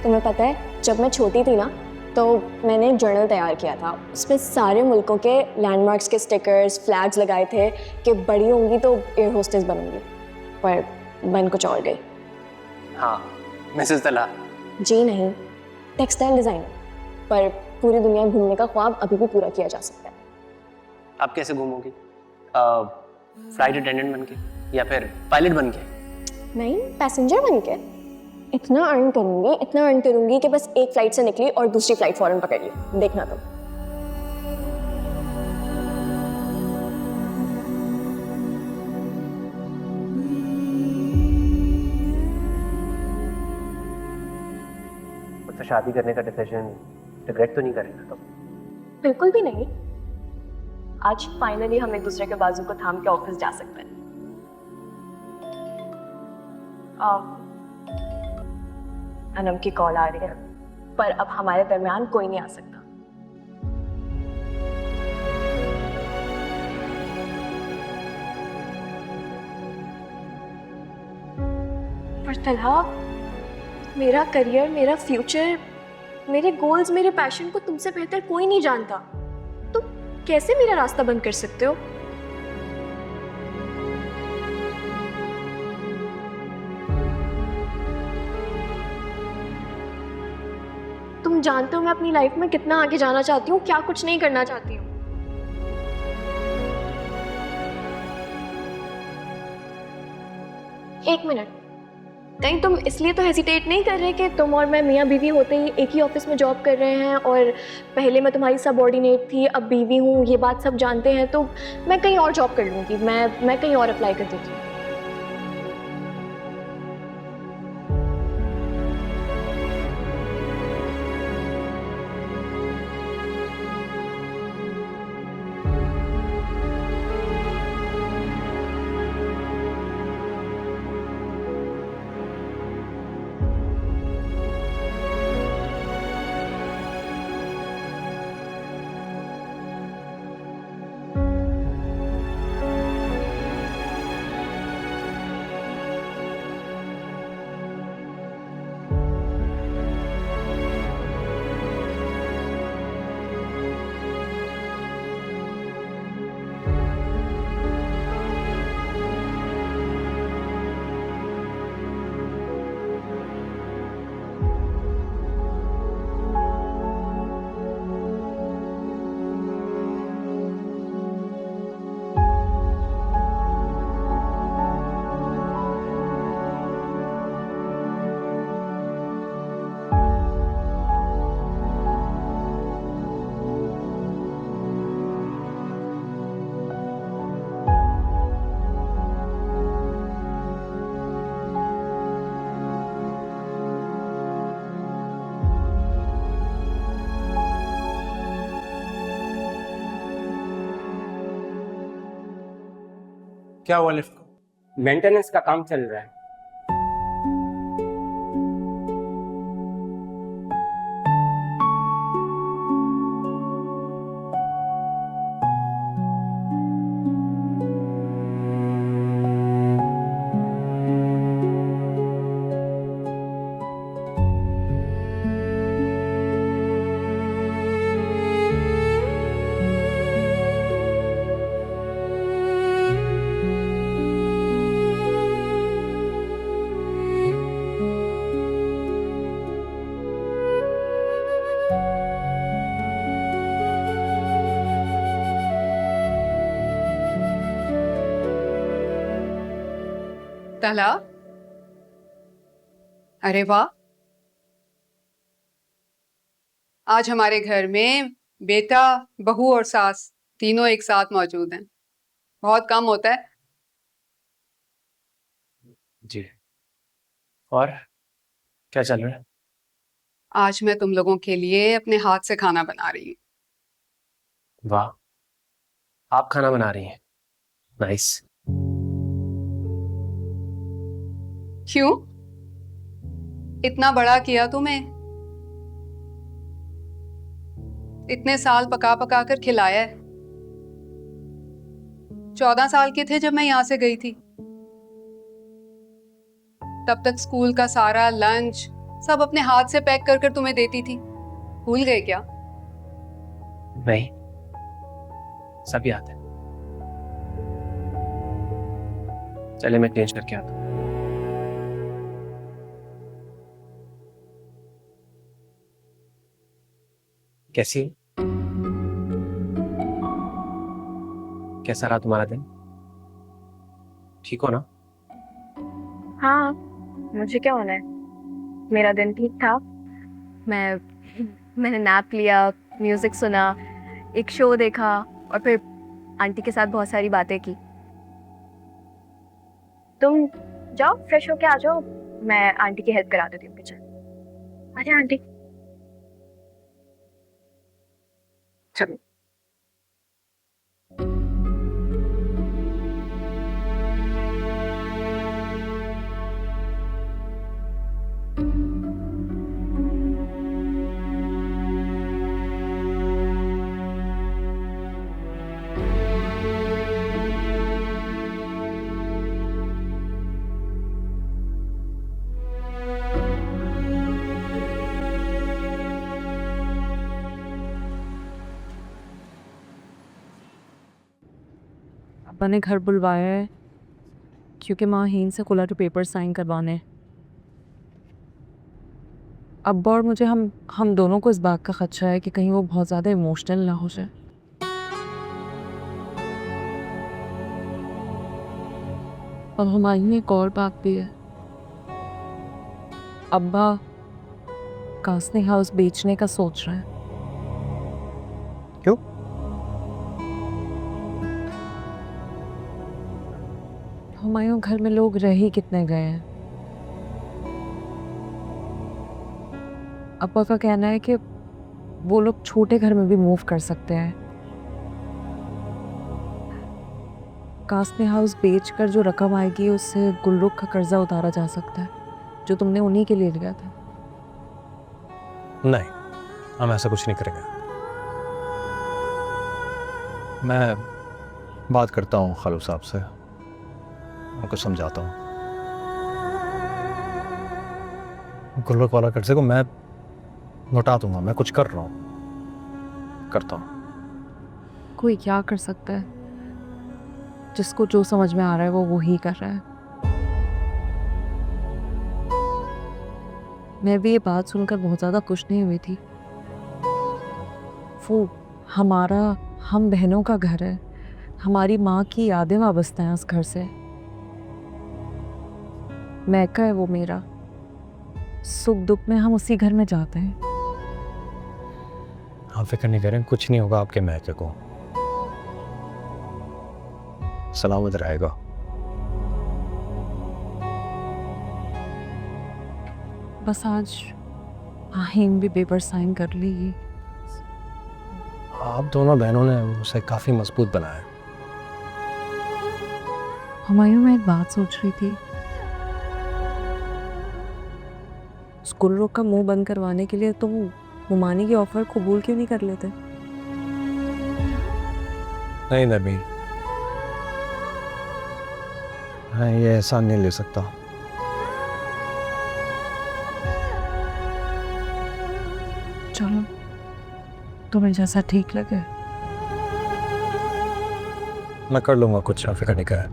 तुम्हें पता है, जब मैं छोटी थी ना तो मैंने एक जर्नल तैयार किया था। उसमें सारे मुल्कों के लैंडमार्क्स के स्टिकर्स, फ्लैग्स लगाए थे कि बड़ी होंगी तो एयर होस्टेस बनूंगी, पर बन कुछ और गई। हाँ, मिसेस तला। जी नहीं, टेक्सटाइल डिज़ाइनर। पर पूरी दुनिया घूमने का ख्वाब अभी भी पूरा किया जा सकता है। आप कैसे घूमोगी? फ्लाइट अटेंडेंट बन के या फिर पायलट बन के? नहीं, पैसेंजर बन के। इतना अर्न करूंगी कि बस एक फ्लाइट से निकली और दूसरी फ्लाइट फौरन पकड़ ली। देखना तुम। मुझसे शादी करने का डिसीजन रिग्रेट तो नहीं करेगा तुम? बिल्कुल भी नहीं। आज फाइनली हम एक दूसरे के बाजू को थाम के ऑफिस जा सकते हैं। अनम की कॉल आ रही है, पर अब हमारे दरमियान कोई नहीं आ सकता। पर तलहा, मेरा करियर, मेरा फ्यूचर, मेरे गोल्स, मेरे पैशन को तुमसे बेहतर कोई नहीं जानता। तुम कैसे मेरा रास्ता बंद कर सकते हो? तुम जानते हो मैं अपनी लाइफ में कितना आगे जाना चाहती हूँ, क्या कुछ नहीं करना चाहती हूँ। एक मिनट, कहीं तुम इसलिए तो हेसिटेट नहीं कर रहे कि तुम और मैं मियाँ बीवी होते ही एक ही ऑफिस में जॉब कर रहे हैं और पहले मैं तुम्हारी सबऑर्डिनेट थी, अब बीवी हूँ, ये बात सब जानते हैं, तो मैं कहीं और जॉब कर लूँगी, मैं कहीं और अप्लाई कर देती हूँ। क्या हुआ लिफ्ट को? मेंटेनेंस का काम चल रहा है। तला, अरे वाह, आज हमारे घर में बेटा, बहू और सास तीनों एक साथ मौजूद हैं। बहुत कम होता है। जी। और क्या चल रहा है? आज मैं तुम लोगों के लिए अपने हाथ से खाना बना रही हूँ। वाह, आप खाना बना रही हैं? नाइस। क्यों? इतना बड़ा किया तुम्हें, इतने साल पका पका कर खिलाया है। 14 साल के थे जब मैं यहां से गई थी। तब तक स्कूल का सारा लंच, सब अपने हाथ से पैक कर कर तुम्हें देती थी, भूल गए क्या? नहीं, सब याद है। चले मैं चेंज करके आता हूँ। कैसी है? कैसा रहा तुम्हारा दिन? ठीक हो ना? हाँ, मुझे क्या होना है, मेरा दिन ठीक था। मैंने नैप लिया, म्यूजिक सुना, एक शो देखा और फिर आंटी के साथ बहुत सारी बातें की। तुम जाओ फ्रेश होके आ जाओ, मैं आंटी की हेल्प करा देती हूँ किचन। आजा आंटी। चलो। पापा ने घर बुलवाया है क्योंकि माँ हीन से खुला तो पेपर साइन करवाने हैं। अब्बा और मुझे हम दोनों को इस बात का खदशा है कि कहीं वो बहुत ज़्यादा इमोशनल ना हो जाए। और हमारी में एक और बात भी है, अब्बा कासनी हाउस बेचने का सोच रहे हैं। क्यों? हमारे घर में लोग रह ही कितने गए हैं। अब्बा का कहना है कि वो लोग छोटे घर में भी मूव कर सकते हैं। कासनी हाउस बेचकर जो रकम आएगी उससे गुलरुख का कर्जा उतारा जा सकता है, जो तुमने उन्हीं के लिए लिया था। नहीं, हम ऐसा कुछ नहीं करेंगे। मैं बात करता हूँ खालू साहब से, उनको समझाता हूँ। गुलरुख वाला कर्जे को मैं लौटा दूंगा, मैं कुछ कर रहा हूँ, करता हूँ। कोई क्या कर सकता है, जिसको जो समझ में आ रहा है वो वही कर रहा है। मैं भी ये बात सुनकर बहुत ज़्यादा खुश नहीं हुई थी। वो हमारा, हम बहनों का घर है, हमारी माँ की यादें वाबस्ता हैं उस घर से। मैका है वो मेरा, सुख दुख में हम उसी घर में जाते हैं। आप फिक्र नहीं करें, कुछ नहीं होगा आपके महके को, सलामत रहेगा। बस आज आहीन भी पेपर साइन कर ली। आप दोनों बहनों ने उसे काफ़ी मजबूत बनाया। हुमायूं, मैं एक बात सोच रही थी, गुलरुख का मुंह बंद करवाने के लिए तुम हुमानी की ऑफर कबूल क्यों नहीं कर लेते? नहीं नबील, मैं ये एहसान नहीं ले सकता। चलो, तुम्हें जैसा ठीक लगे। मैं कर लूंगा कुछ, आप फिक्र नहीं करें।